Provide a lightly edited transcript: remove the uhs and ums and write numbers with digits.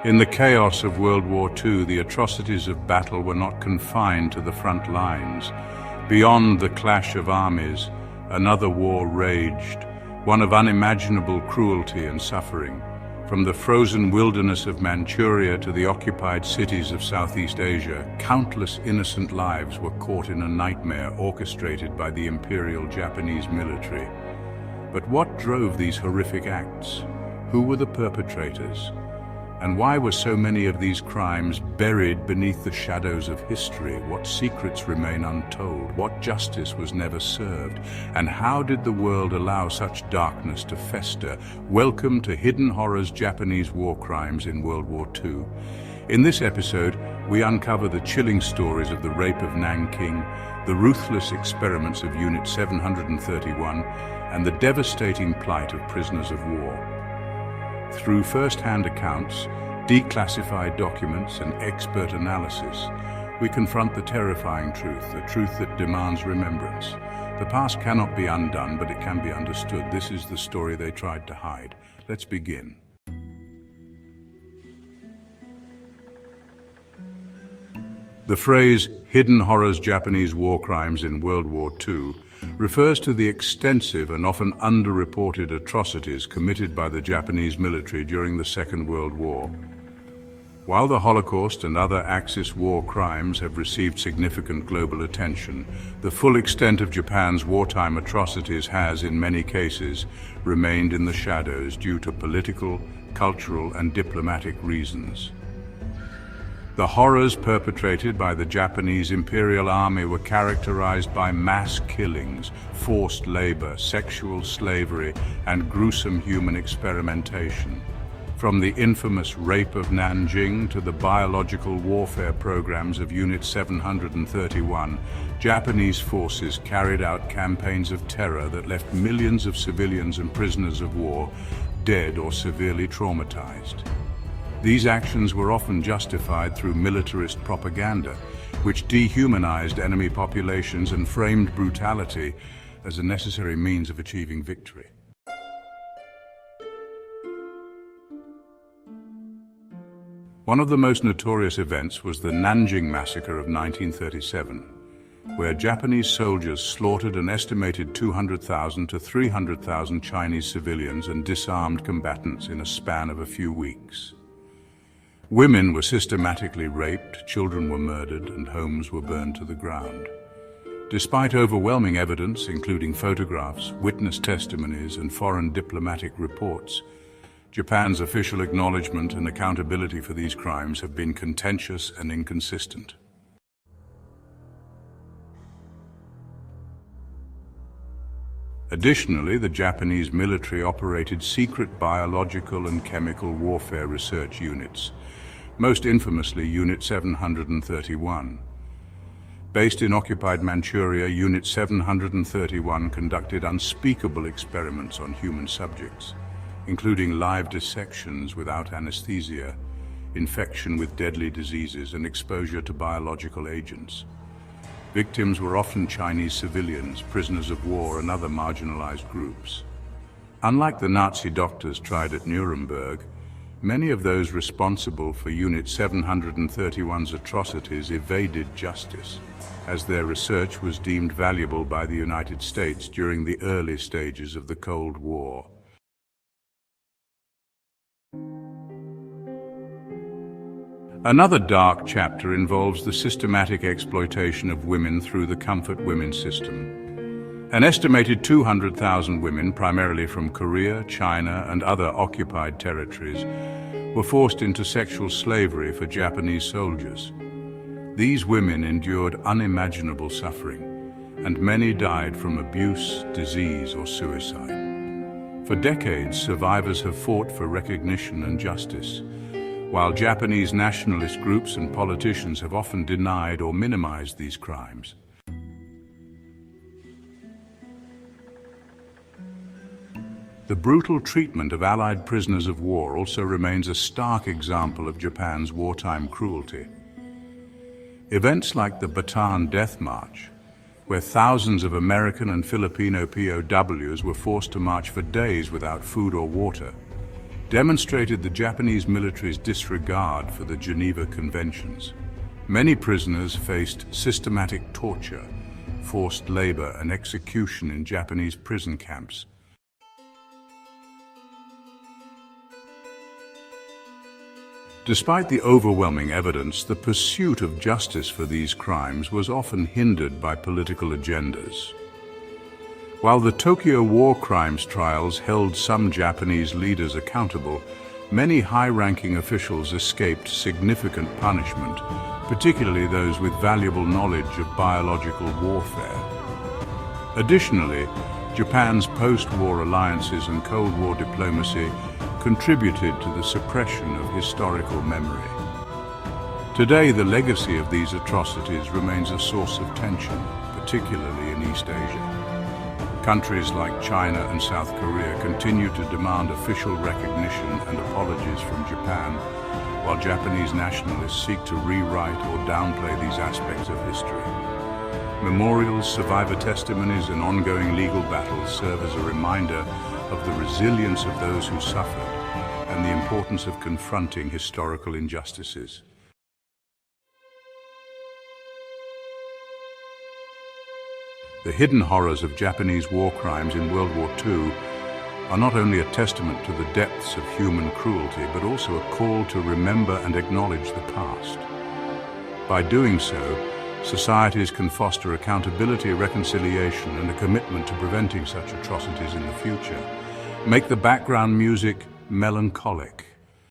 In the chaos of World War II, the atrocities of battle were not confined to the front lines. Beyond the clash of armies, another war raged, one of unimaginable cruelty and suffering. From the frozen wilderness of Manchuria to the occupied cities of Southeast Asia, countless innocent lives were caught in a nightmare orchestrated by the Imperial Japanese military. But what drove these horrific acts? Who were the perpetrators? And why were so many of these crimes buried beneath the shadows of history? What secrets remain untold? What justice was never served? And how did the world allow such darkness to fester? Welcome to Hidden Horrors: Japanese War Crimes in World War II. In this episode, we uncover the chilling stories of the rape of Nanking, the ruthless experiments of Unit 731, and the devastating plight of prisoners of war. Through first-hand accounts, declassified documents, and expert analysis, we confront the terrifying truth, a truth that demands remembrance. The past cannot be undone, but it can be understood. This is the story they tried to hide. Let's begin. The phrase, "Hidden Horrors: Japanese War Crimes in World War II," refers to the extensive and often underreported atrocities committed by the Japanese military during the Second World War. While the Holocaust and other Axis war crimes have received significant global attention, the full extent of Japan's wartime atrocities has, in many cases, remained in the shadows due to political, cultural, and diplomatic reasons. The horrors perpetrated by the Japanese Imperial Army were characterized by mass killings, forced labor, sexual slavery, and gruesome human experimentation. From the infamous rape of Nanjing to the biological warfare programs of Unit 731, Japanese forces carried out campaigns of terror that left millions of civilians and prisoners of war dead or severely traumatized. These actions were often justified through militarist propaganda, which dehumanized enemy populations and framed brutality as a necessary means of achieving victory. One of the most notorious events was the Nanjing Massacre of 1937, where Japanese soldiers slaughtered an estimated 200,000 to 300,000 Chinese civilians and disarmed combatants in a span of a few weeks. Women were systematically raped, children were murdered, and homes were burned to the ground. Despite overwhelming evidence, including photographs, witness testimonies, and foreign diplomatic reports, Japan's official acknowledgement and accountability for these crimes have been contentious and inconsistent. Additionally, the Japanese military operated secret biological and chemical warfare research units, most infamously Unit 731. Based in occupied Manchuria, Unit 731 conducted unspeakable experiments on human subjects, including live dissections without anesthesia, infection with deadly diseases, and exposure to biological agents. Victims were often Chinese civilians, prisoners of war, and other marginalized groups. Unlike the Nazi doctors tried at Nuremberg, many of those responsible for Unit 731's atrocities evaded justice, as their research was deemed valuable by the United States during the early stages of the Cold War. Another dark chapter involves the systematic exploitation of women through the Comfort Women system. An estimated 200,000 women, primarily from Korea, China, and other occupied territories, were forced into sexual slavery for Japanese soldiers. These women endured unimaginable suffering, and many died from abuse, disease, or suicide. For decades, survivors have fought for recognition and justice, while Japanese nationalist groups and politicians have often denied or minimized these crimes. The brutal treatment of Allied prisoners of war also remains a stark example of Japan's wartime cruelty. Events like the Bataan Death March, where thousands of American and Filipino POWs were forced to march for days without food or water, demonstrated the Japanese military's disregard for the Geneva Conventions. Many prisoners faced systematic torture, forced labor, and execution in Japanese prison camps. Despite the overwhelming evidence, the pursuit of justice for these crimes was often hindered by political agendas. While the Tokyo war crimes trials held some Japanese leaders accountable, many high-ranking officials escaped significant punishment, particularly those with valuable knowledge of biological warfare. Additionally, Japan's post-war alliances and Cold War diplomacy contributed to the suppression of historical memory. Today, the legacy of these atrocities remains a source of tension, particularly in East Asia. Countries like China and South Korea continue to demand official recognition and apologies from Japan, while Japanese nationalists seek to rewrite or downplay these aspects of history. Memorials, survivor testimonies, and ongoing legal battles serve as a reminder of the resilience of those who suffered and the importance of confronting historical injustices. The hidden horrors of Japanese war crimes in World War II are not only a testament to the depths of human cruelty, but also a call to remember and acknowledge the past. By doing so, societies can foster accountability, reconciliation, and a commitment to preventing such atrocities in the future. Make the background music melancholic.